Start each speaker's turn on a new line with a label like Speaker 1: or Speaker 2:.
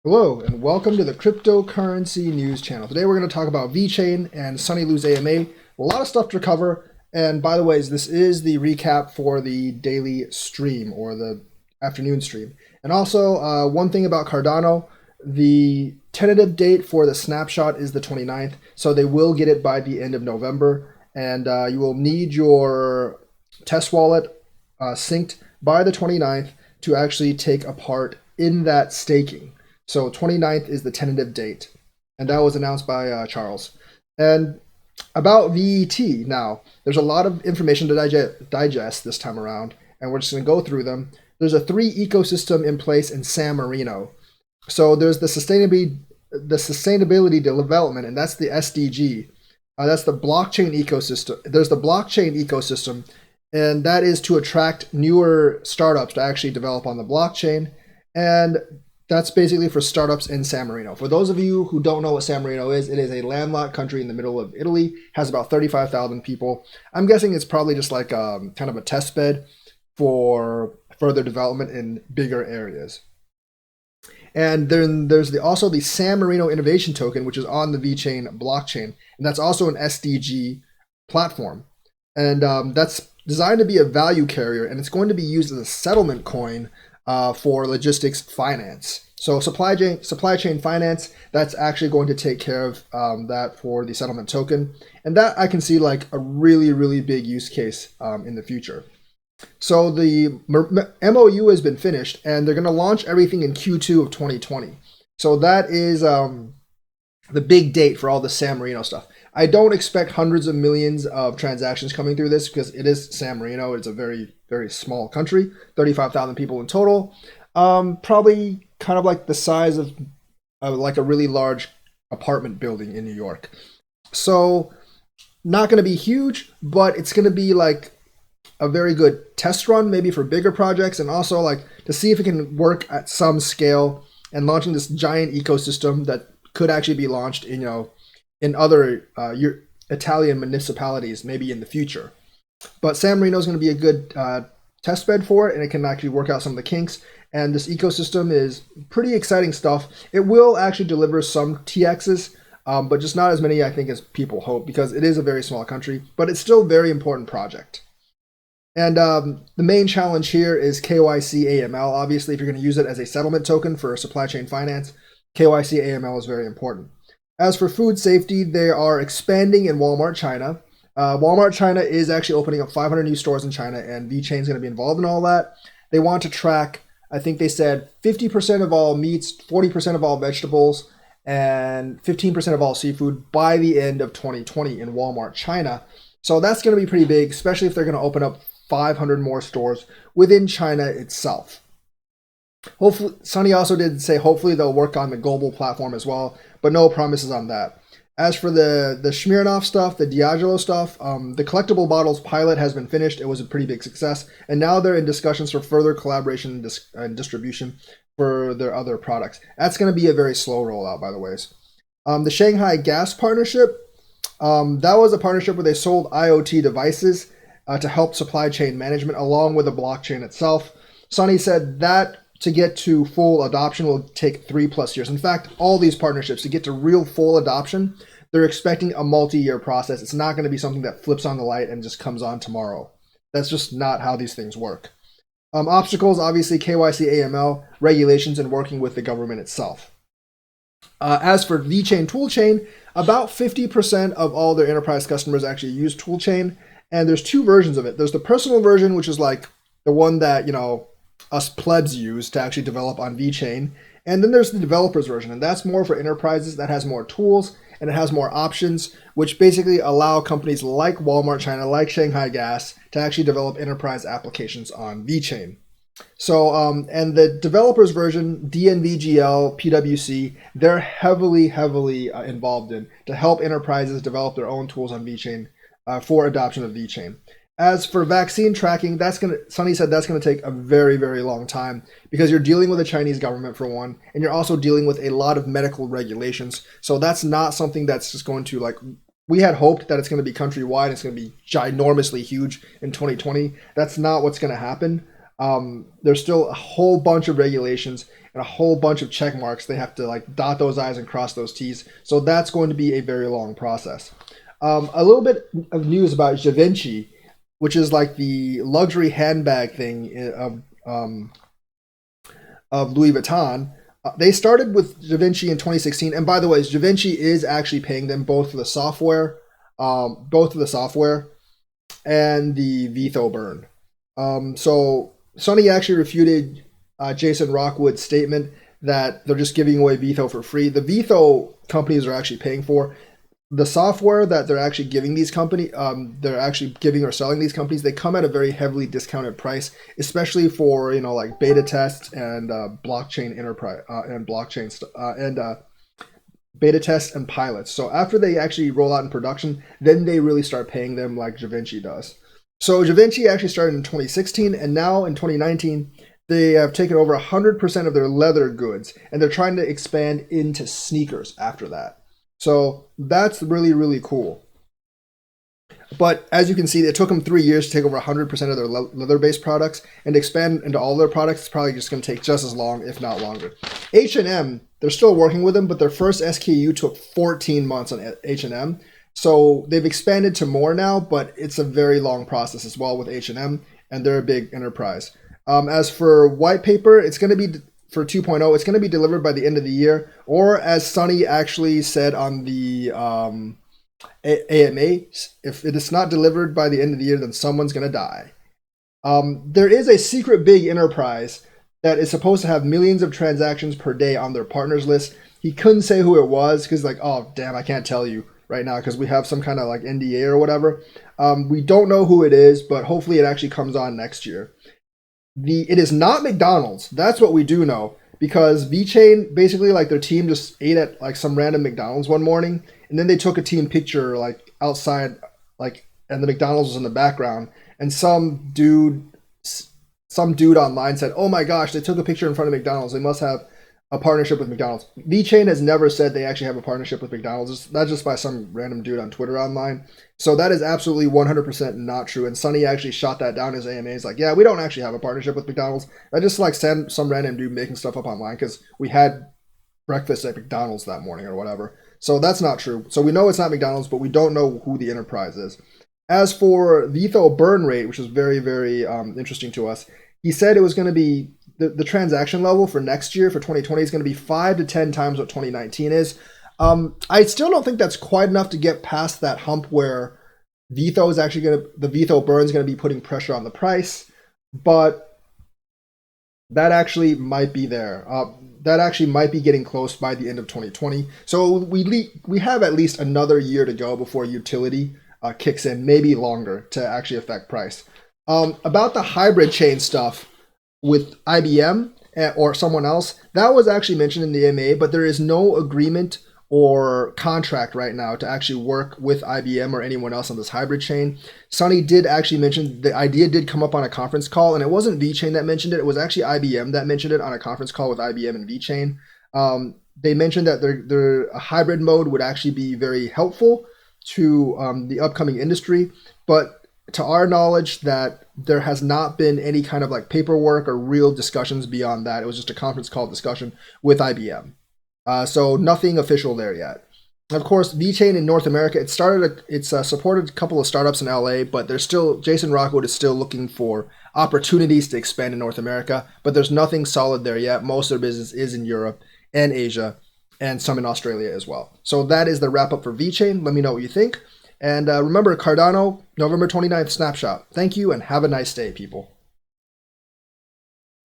Speaker 1: Hello and welcome to the Cryptocurrency News Channel. Today we're going to talk about Vechain and Sunny Lou's AMA. A lot of stuff to cover. And by the way, this is the recap for the daily stream or the afternoon stream. And also, one thing about Cardano, the tentative date for the snapshot is the 29th. So they will get it by the end of November. And you will need your test wallet synced by the 29th to actually take a part in that staking. So 29th is the tentative date, and that was announced by Charles. And about VET, now, there's a lot of information to digest this time around, and we're just going to go through them. There's a 3 ecosystem in place in San Marino. So there's the sustainability development, and that's the SDG. That's the blockchain ecosystem. There's the blockchain ecosystem, and that is to attract newer startups to actually develop on the blockchain. And that's basically for startups in San Marino. For those of you who don't know what San Marino is, it is a landlocked country in the middle of Italy, has about 35,000 people. I'm guessing it's probably just like kind of a test bed for further development in bigger areas. And then there's also the San Marino Innovation Token, which is on the Vechain blockchain. And that's also an SDG platform. And that's designed to be a value carrier, and it's going to be used as a settlement coin for logistics finance. So supply chain finance, that's actually going to take care of that for the settlement token. And that I can see like a really, really big use case in the future. So the MOU has been finished, and they're going to launch everything in Q2 of 2020. So that is the big date for all the San Marino stuff. I don't expect hundreds of millions of transactions coming through this because it is San Marino. It's a very, very small country, 35,000 people in total. Probably kind of like the size of like a really large apartment building in New York. So not going to be huge, but it's going to be like a very good test run maybe for bigger projects, and also like to see if it can work at some scale and launching this giant ecosystem that could actually be launched in other Italian municipalities maybe in the future. But San Marino is going to be a good test bed for it, and it can actually work out some of the kinks. And this ecosystem is pretty exciting stuff. It will actually deliver some TXs, but just not as many, I think, as people hope, because it is a very small country, but it's still a very important project. And the main challenge here is KYC AML. Obviously, if you're going to use it as a settlement token for supply chain finance, KYC AML is very important. As for food safety, they are expanding in Walmart China. Walmart China is actually opening up 500 new stores in China, and Vechain is going to be involved in all that. They want to track, I think they said 50% of all meats, 40% of all vegetables, and 15% of all seafood by the end of 2020 in Walmart China. So that's going to be pretty big, especially if they're going to open up 500 more stores within China itself. Hopefully, Sunny also did say hopefully they'll work on the global platform as well, but no promises on that. As for the Smirnoff stuff, the Diageo stuff, the collectible bottles pilot has been finished. It was a pretty big success, and now they're in discussions for further collaboration and distribution for their other products. That's going to be a very slow rollout, by the ways. The Shanghai Gas partnership, that was a partnership where they sold IoT devices to help supply chain management along with the blockchain itself. Sunny said that to get to full adoption will take 3+ years. In fact, all these partnerships, to get to real full adoption, they're expecting a multi-year process. It's not going to be something that flips on the light and just comes on tomorrow. That's just not how these things work. Obstacles, obviously, KYC, AML, regulations, and working with the government itself. As for Vechain Toolchain, about 50% of all their enterprise customers actually use Toolchain, and there's 2 versions of it. There's the personal version, which is like the one that, us plebs use to actually develop on Vechain. And then there's the developers version, and that's more for enterprises, that has more tools and it has more options, which basically allow companies like Walmart China, like Shanghai Gas, to actually develop enterprise applications on Vechain. So, and the developers version, DNVGL, PwC, they're heavily involved in to help enterprises develop their own tools on Vechain for adoption of Vechain. As for vaccine tracking, Sunny said that's going to take a very, very long time because you're dealing with the Chinese government for one, and you're also dealing with a lot of medical regulations. So that's not something that's just going to we had hoped that it's going to be countrywide. It's going to be ginormously huge in 2020. That's not what's going to happen. There's still a whole bunch of regulations and a whole bunch of check marks. They have to like dot those I's and cross those T's. So that's going to be a very long process. A little bit of news about Vinci, which is like the luxury handbag thing of Louis Vuitton. They started with Vinci in 2016, and by the way, Vinci is actually paying them both for the software, and the Vitho burn. So Sunny actually refuted Jason Rockwood's statement that they're just giving away Vitho for free. The Vitho companies are actually paying for the software that they're actually giving these companies. They're actually giving or selling these companies. They come at a very heavily discounted price, especially for like beta tests and blockchain enterprise and beta tests and pilots. So after they actually roll out in production, then they really start paying them like Vinci does. So Vinci actually started in 2016, and now in 2019, they have taken over 100% of their leather goods, and they're trying to expand into sneakers after that. So that's really, really cool. But as you can see, it took them 3 years to take over 100% of their leather-based products, and to expand into all their products, it's probably just going to take just as long, if not longer. H&M, they're still working with them, but their first SKU took 14 months on H&M. So they've expanded to more now, but it's a very long process as well with H&M, and they're a big enterprise. As for white paper, it's going to be for 2.0, it's going to be delivered by the end of the year, or as Sunny actually said on the AMA, if it is not delivered by the end of the year, then someone's going to die. There is a secret big enterprise that is supposed to have millions of transactions per day on their partners list. He couldn't say who it was because like, oh, damn, I can't tell you right now because we have some kind of like NDA or whatever. We don't know who it is, but hopefully it actually comes on next year. It is not McDonald's. That's what we do know, because Vechain, basically like their team just ate at like some random McDonald's one morning, and then they took a team picture like outside, like, and the McDonald's was in the background, and some dude online said, "Oh my gosh, they took a picture in front of McDonald's. They must have a partnership with McDonald's." Vechain has never said they actually have a partnership with McDonald's. That's just by some random dude on Twitter online. So that is absolutely 100% not true. And Sunny actually shot that down as AMA. He's like, yeah, we don't actually have a partnership with McDonald's. I just like send some random dude making stuff up online because we had breakfast at McDonald's that morning or whatever. So that's not true. So we know it's not McDonald's, but we don't know who the enterprise is. As for Vitho burn rate, which is very, very interesting to us, he said it was going to be the transaction level for next year, for 2020, is going to be 5 to 10 times what 2019 is. I still don't think that's quite enough to get past that hump where the Vitho burn is going to be putting pressure on the price, but that actually might be there. That actually might be getting close by the end of 2020. So we have at least another year to go before utility kicks in, maybe longer, to actually affect price. About the hybrid chain stuff with IBM or someone else, that was actually mentioned in the AMA, but there is no agreement or contract right now to actually work with IBM or anyone else on this hybrid chain. Sunny did actually mention the idea did come up on a conference call, and it wasn't Vechain that mentioned it. It was actually IBM that mentioned it on a conference call with IBM and Vechain. They mentioned that a hybrid mode would actually be very helpful to the upcoming industry, but to our knowledge that there has not been any kind of like paperwork or real discussions beyond that. It was just a conference call discussion with IBM. So nothing official there yet. And of course, Vechain in North America, it's supported a couple of startups in LA, but Jason Rockwood is still looking for opportunities to expand in North America, but there's nothing solid there yet. Most of their business is in Europe and Asia, and some in Australia as well. So that is the wrap up for Vechain. Let me know what you think. And remember, Cardano, November 29th snapshot. Thank you and have a nice day, people.